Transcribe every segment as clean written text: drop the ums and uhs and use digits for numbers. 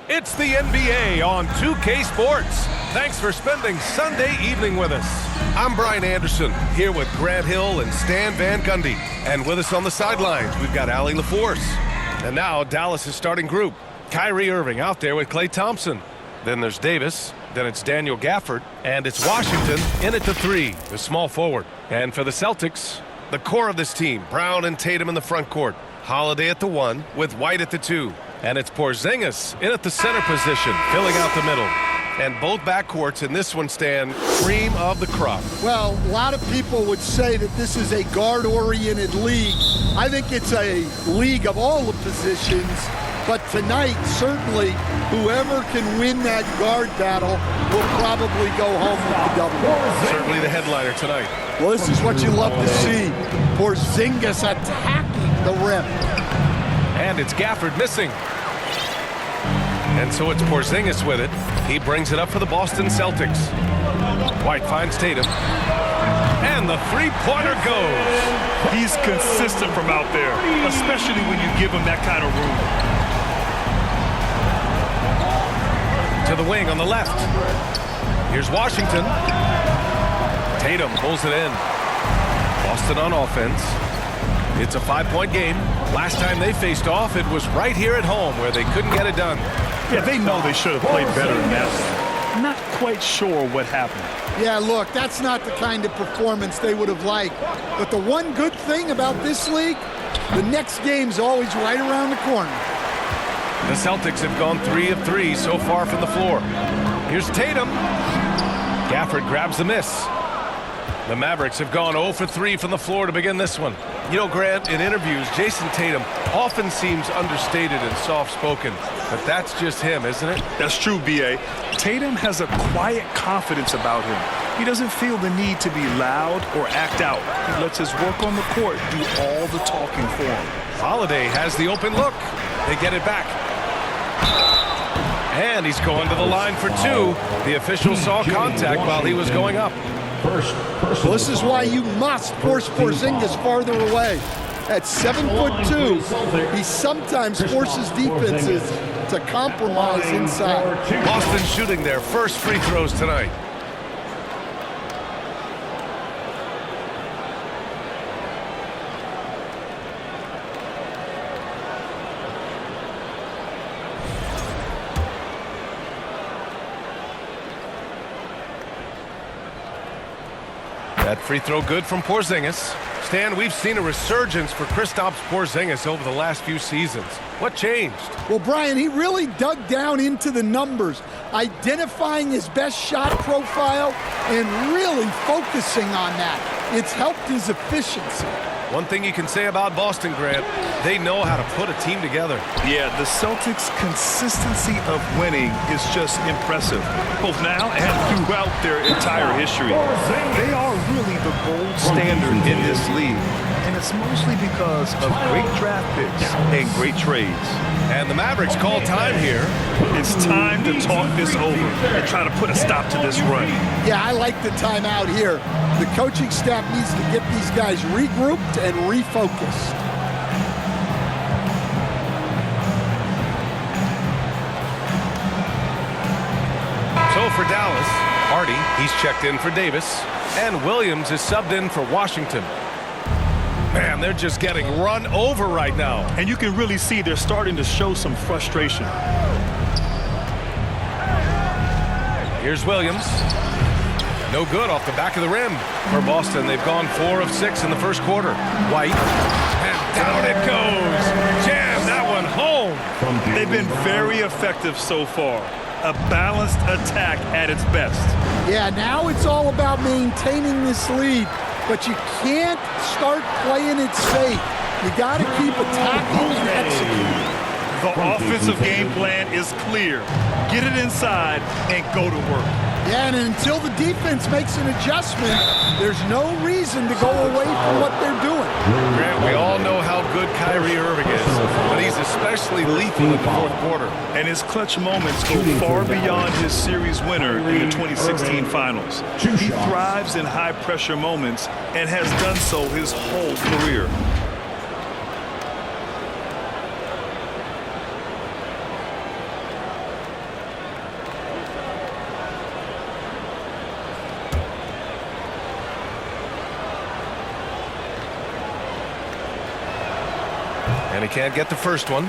It's the NBA on 2K Sports. Thanks for spending Sunday evening with us. I'm Brian Anderson, here with Grant Hill and Stan Van Gundy. And with us on the sidelines, we've got Allie LaForce. And now, Dallas' starting group. Kyrie Irving out there with Klay Thompson. Then there's Davis. Then it's Daniel Gafford. And it's Washington in at the 3, the small forward. And for the Celtics, the core of this team, Brown and Tatum in the front court. Holiday at the 1 with White at the 2. And it's Porzingis in at the center position, filling out the middle. And both backcourts in this one stand cream of the crop. Well, a lot of people would say that this is a guard-oriented league. I think it's a league of all the positions. But tonight, certainly, whoever can win that guard battle will probably go home with the W. Certainly the headliner tonight. Well, this is what you love to see. Porzingis attacking the rim. And it's Gafford missing. And so it's Porzingis with it. He brings it up for the Boston Celtics. White finds Tatum. And the three-pointer goes. He's consistent from out there, especially when you give him that kind of room. To the wing on the left. Here's Washington. Tatum pulls it in. Boston on offense. It's a 5-point game. Last time they faced off, it was right here at home where they couldn't get it done. Yeah, they know they should have played better than that. Not quite sure what happened. Yeah, look, that's not the kind of performance they would have liked. But the one good thing about this league, the next game's always right around the corner. The Celtics have gone 3 of 3 so far from the floor. Here's Tatum. Gafford grabs the miss. The Mavericks have gone 0 for 3 from the floor to begin this one. You know, Grant, in interviews, Jason Tatum often seems understated and soft-spoken, but that's just him, isn't it? That's true, B.A. Tatum has a quiet confidence about him. He doesn't feel the need to be loud or act out. He lets his work on the court do all the talking for him. Holiday has the open look. They get it back. And he's going to the line for 2. The official saw contact while he was going up. Well, this is why you must force Porzingis farther away. At 7'2", he sometimes forces defenses to compromise inside. Boston shooting their first free throws tonight. That free throw good from Porzingis. Stan, we've seen a resurgence for Kristaps Porzingis over the last few seasons. What changed? Well, Brian, he really dug down into the numbers, identifying his best shot profile and really focusing on that. It's helped his efficiency. One thing you can say about Boston, Grant, they know how to put a team together. Yeah, the Celtics' consistency of winning is just impressive, both now and throughout their entire history. They are really the gold standard in this league, and it's mostly because of great draft picks and great trades. And the Mavericks call time here. It's time to talk this over and try to put a stop to this run. Yeah, I like the timeout here. The coaching staff needs to get these guys regrouped and refocused. So for Dallas, Hardy, he's checked in for Davis, and Williams is subbed in for Washington. Man, they're just getting run over right now. And you can really see they're starting to show some frustration. Here's Williams. No good off the back of the rim. For Boston, they've gone 4 of 6 in the first quarter. White, and down it goes. Jam that one home. They've been very effective so far. A balanced attack at its best. Yeah, now it's all about maintaining this lead, but you can't start playing it safe. You got to keep attacking and executing. The offensive game plan is clear. Get it inside and go to work. Yeah, and until the defense makes an adjustment, there's no reason to go away from what they're doing. Grant, we all know how good Kyrie Irving is, but he's especially lethal in the fourth quarter. And his clutch moments go far beyond his series winner in the 2016 finals. He thrives in high-pressure moments and has done so his whole career. And he can't get the first one.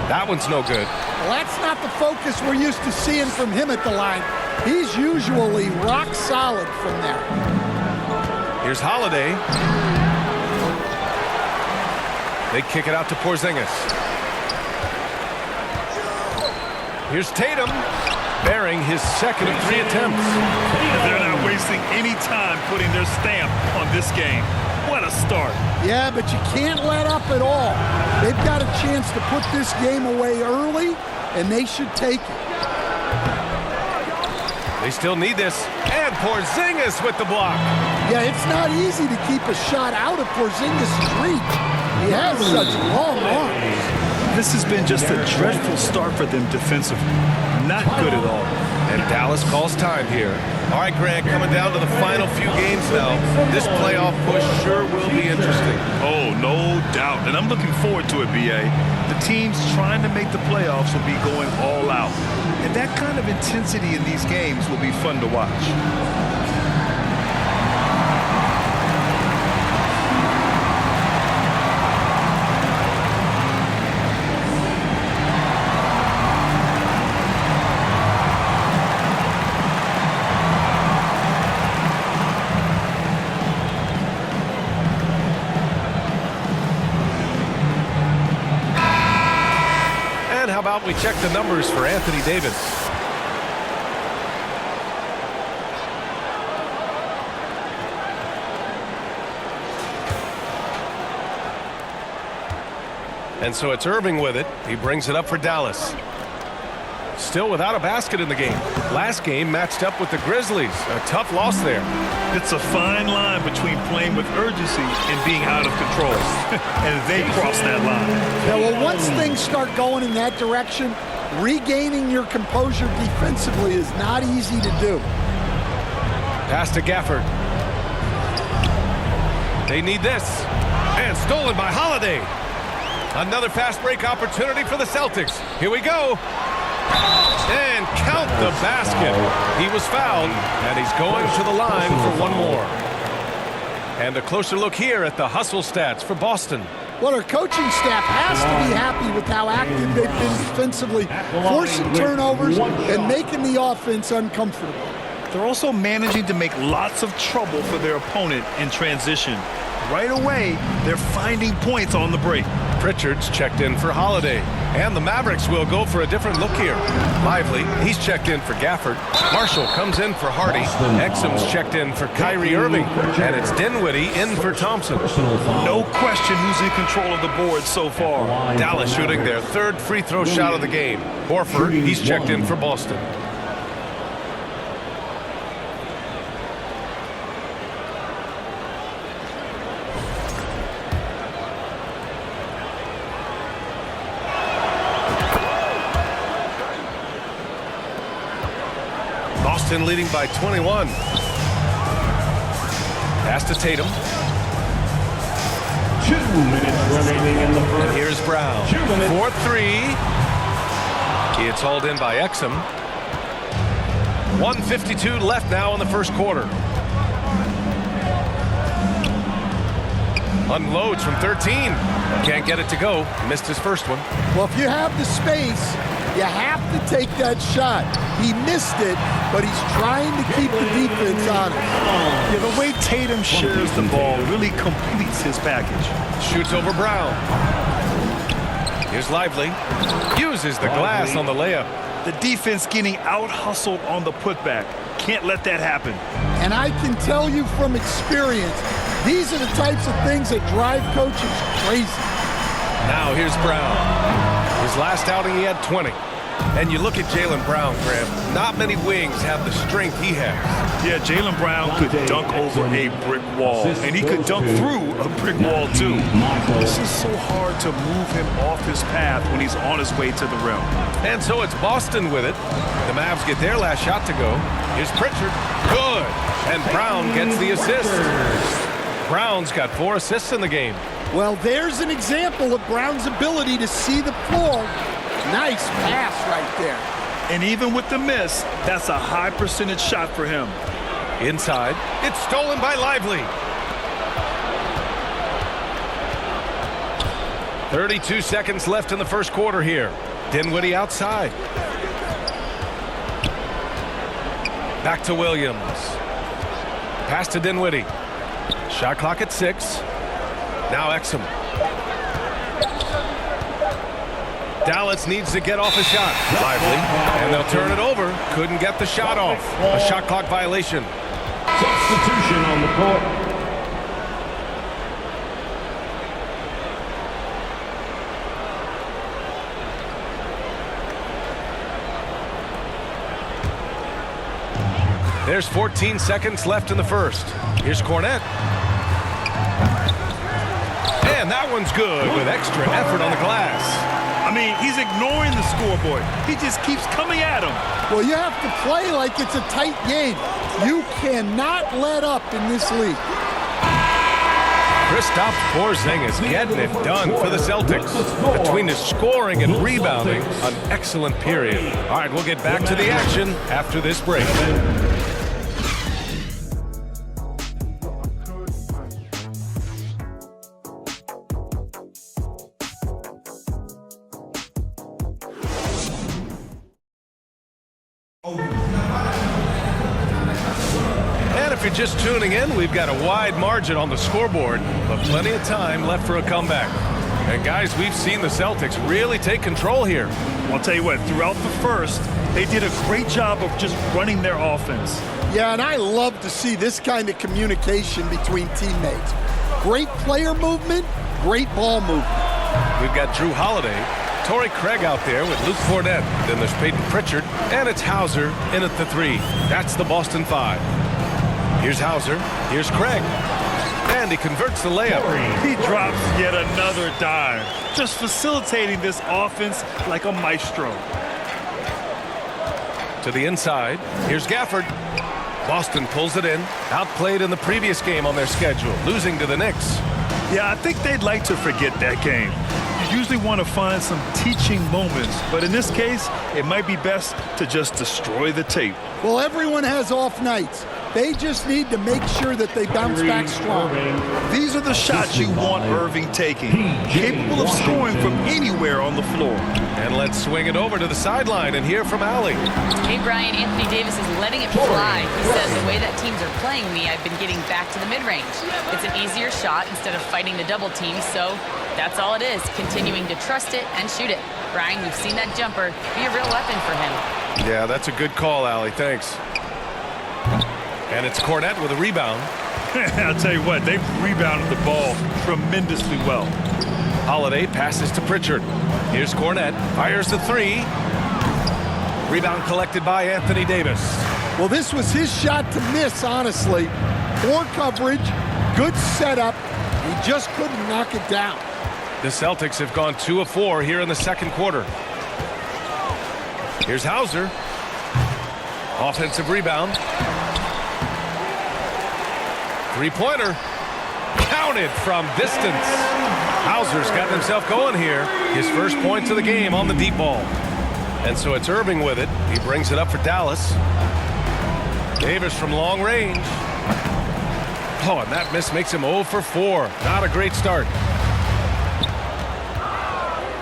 That one's no good. Well, that's not the focus we're used to seeing from him at the line. He's usually rock solid from there. Here's Holiday. They kick it out to Porzingis. Here's Tatum, bearing his second of 3 attempts. They're not wasting any time putting their stamp on this game. What a start. Yeah, but you can't let up at all. They've got a chance to put this game away early, and they should take it. They still need this. And Porzingis with the block. Yeah, it's not easy to keep a shot out of Porzingis' reach. He has such long arms. This has been just a dreadful start for them defensively. Not good at all. And Dallas calls time here. All right, Grant, coming down to the final few games now. This playoff push sure will be interesting. Oh, no doubt. And I'm looking forward to it, B.A. The teams trying to make the playoffs will be going all out. And that kind of intensity in these games will be fun to watch. How about we check the numbers for Anthony Davis? And so it's Irving with it. He brings it up for Dallas. Still without a basket in the game. Last game matched up with the Grizzlies. A tough loss there. It's a fine line between playing with urgency and being out of control. And they cross that line. Yeah, well, once things start going in that direction, regaining your composure defensively is not easy to do. Pass to Gafford. They need this. And stolen by Holiday. Another fast break opportunity for the Celtics. Here we go. And count the basket. He was fouled, and he's going to the line for one more. And a closer look here at the hustle stats for Boston. Well, our coaching staff has to be happy with how active they've been defensively, forcing turnovers and making the offense uncomfortable. They're also managing to make lots of trouble for their opponent in transition. Right away, they're finding points on the break. Pritchard's checked in for Holiday. And the Mavericks will go for a different look here. Lively, he's checked in for Gafford. Marshall comes in for Hardy. Exum's checked in for Kyrie Irving. And it's Dinwiddie in for Thompson. No question who's in control of the board so far. Dallas shooting their third free throw shot of the game. Horford, he's checked in for Boston. Boston leading by 21. Pass to Tatum. 2 minutes remaining in the first. And here's Brown. 4-3. It's hauled in by Exum. 1:52 left now in the first quarter. Unloads from 13. Can't get it to go. Missed his first one. Well, if you have the space, you have to take that shot. He missed it, but he's trying to keep the defense honest. Yeah, the way Tatum shares the ball really completes his package. Shoots over Brown. Here's Lively. Uses the glass on the layup. The defense getting out-hustled on the putback. Can't let that happen. And I can tell you from experience, these are the types of things that drive coaches crazy. Now here's Brown. His last outing, he had 20. And you look at Jaylen Brown, Graham. Not many wings have the strength he has. Yeah, Jaylen Brown could dunk over a brick wall. And he could dunk through a brick wall, too. This is so hard to move him off his path when he's on his way to the rim. And so it's Boston with it. The Mavs get their last shot to go. Here's Pritchard. Good. And Brown gets the assist. Brown's got 4 assists in the game. Well, there's an example of Brown's ability to see the floor. Nice pass right there. And even with the miss, that's a high percentage shot for him. Inside, it's stolen by Lively. 32 seconds left in the first quarter here. Dinwiddie outside. Back to Williams. Pass to Dinwiddie. Shot clock at 6. Now Exum. Dallas needs to get off a shot. Lively. And they'll turn it over. Couldn't get the shot off. A shot clock violation. Substitution on the court. There's 14 seconds left in the first. Here's Cornette. And that one's good with extra effort on the glass. I mean, he's ignoring the scoreboard. He just keeps coming at him. Well, you have to play like it's a tight game. You cannot let up in this league. Kristaps Porzingis getting it done for the Celtics. Between the scoring and rebounding, an excellent period. All right, we'll get back to the action after this break. If you're just tuning in, we've got a wide margin on the scoreboard, but plenty of time left for a comeback. And guys, we've seen the Celtics really take control here. I'll tell you what, throughout the first, they did a great job of just running their offense. Yeah, and I love to see this kind of communication between teammates. Great player movement, great ball movement. We've got Drew Holiday, Torrey Craig out there with Luke Cornette. Then there's Peyton Pritchard, and it's Hauser in at the 3. That's the Boston 5. Here's Hauser, here's Craig, and he converts the layup. He drops yet another dime, just facilitating this offense like a maestro. To the inside, here's Gafford. Boston pulls it in, outplayed in the previous game on their schedule, losing to the Knicks. Yeah, I think they'd like to forget that game. You usually want to find some teaching moments, but in this case, it might be best to just destroy the tape. Well, everyone has off nights. They just need to make sure that they bounce back strong. These are the shots you want Irving taking, capable of scoring from anywhere on the floor. And let's swing it over to the sideline and hear from Allie. Hey, Brian, Anthony Davis is letting it fly. He says the way that teams are playing me, I've been getting back to the mid-range. It's an easier shot instead of fighting the double team, so that's all it is, continuing to trust it and shoot it. Brian, we've seen that jumper be a real weapon for him. Yeah, that's a good call, Allie. Thanks. And it's Cornette with a rebound. I'll tell you what, they've rebounded the ball tremendously well. Holiday passes to Pritchard. Here's Cornette, fires the 3. Rebound collected by Anthony Davis. Well, this was his shot to miss, honestly. Poor coverage, good setup. He just couldn't knock it down. The Celtics have gone 2 of 4 here in the second quarter. Here's Hauser. Offensive rebound. Three-pointer. Counted from distance. Hauser's got himself going here. His first points of the game on the deep ball. And so it's Irving with it. He brings it up for Dallas. Davis from long range. Oh, and that miss makes him 0 for 4. Not a great start.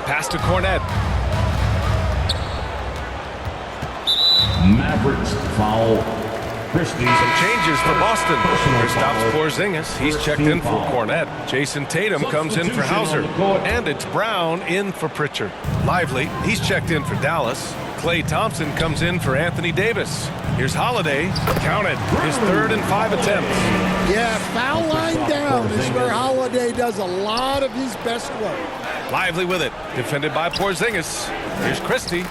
Pass to Cornette. Mavericks foul. Christie. Some changes for Boston. Kristaps Porzingis, he's checked in for Cornette. Jason Tatum comes in for Hauser. And it's Brown in for Pritchard. Lively, he's checked in for Dallas. Klay Thompson comes in for Anthony Davis. Here's Holiday, counted, his 3rd and 5 attempts. Yeah, foul line down is where Holiday does a lot of his best work. Lively with it, defended by Porzingis. Here's Christie.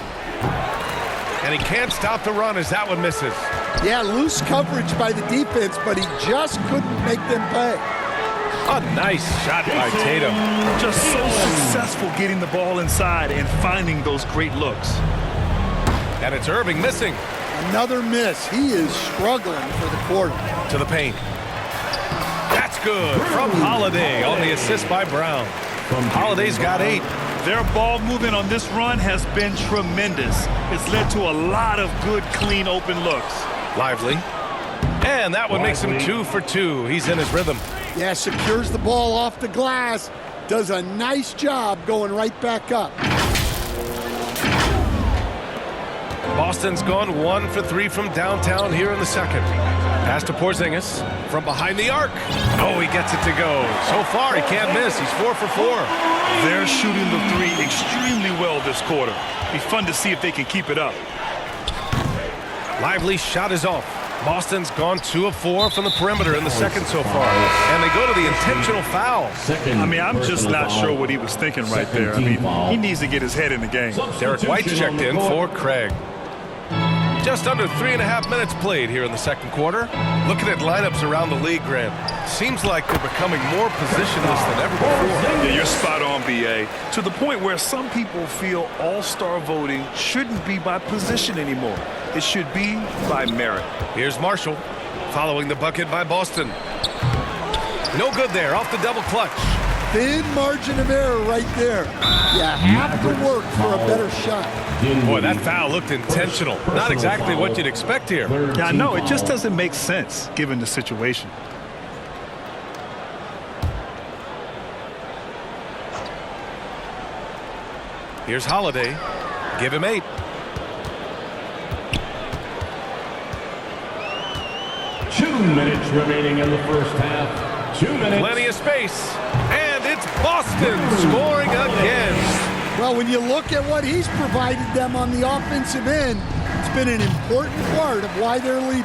And he can't stop the run as that one misses. Yeah, loose coverage by the defense, but he just couldn't make them pay. A nice shot by Tatum. Just so successful getting the ball inside and finding those great looks. And it's Irving missing. Another miss. He is struggling for the quarter. To the paint. That's good from Holiday on the assist by Brown. Holiday's got 8. Their ball movement on this run has been tremendous. It's led to a lot of good, clean, open looks. Lively. And that one makes him 2 for 2. He's in his rhythm. Yeah, secures the ball off the glass. Does a nice job going right back up. Boston's gone 1 for 3 from downtown here in the second. Pass to Porzingis from behind the arc. Oh, he gets it to go. So far, he can't miss. He's 4 for 4. They're shooting the 3 extremely well this quarter. Be fun to see if they can keep it up. Lively shot is off. Boston's gone 2 of 4 from the perimeter in the second so far. And they go to the intentional foul. I mean, I'm just not sure what he was thinking right there. I mean, he needs to get his head in the game. Derek White's checked in for Craig. Just under 3.5 minutes played here in the second quarter. Looking at lineups around the league, Grant, seems like they're becoming more positionless than ever before. Yeah, you're spot on, B.A. To the point where some people feel all-star voting shouldn't be by position anymore. It should be by merit. Here's Marshall following the bucket by Boston. No good there, off the double clutch. Thin margin of error right there. You have to work for a better shot. Boy, that foul looked intentional. Not exactly what you'd expect here. Yeah, I know. It just doesn't make sense given the situation. Here's Holiday. Give him 8. Two minutes remaining in the first half. 2 minutes. Plenty of space. And it's Boston scoring again. Well, when you look at what he's provided them on the offensive end, it's been an important part of why they're leading.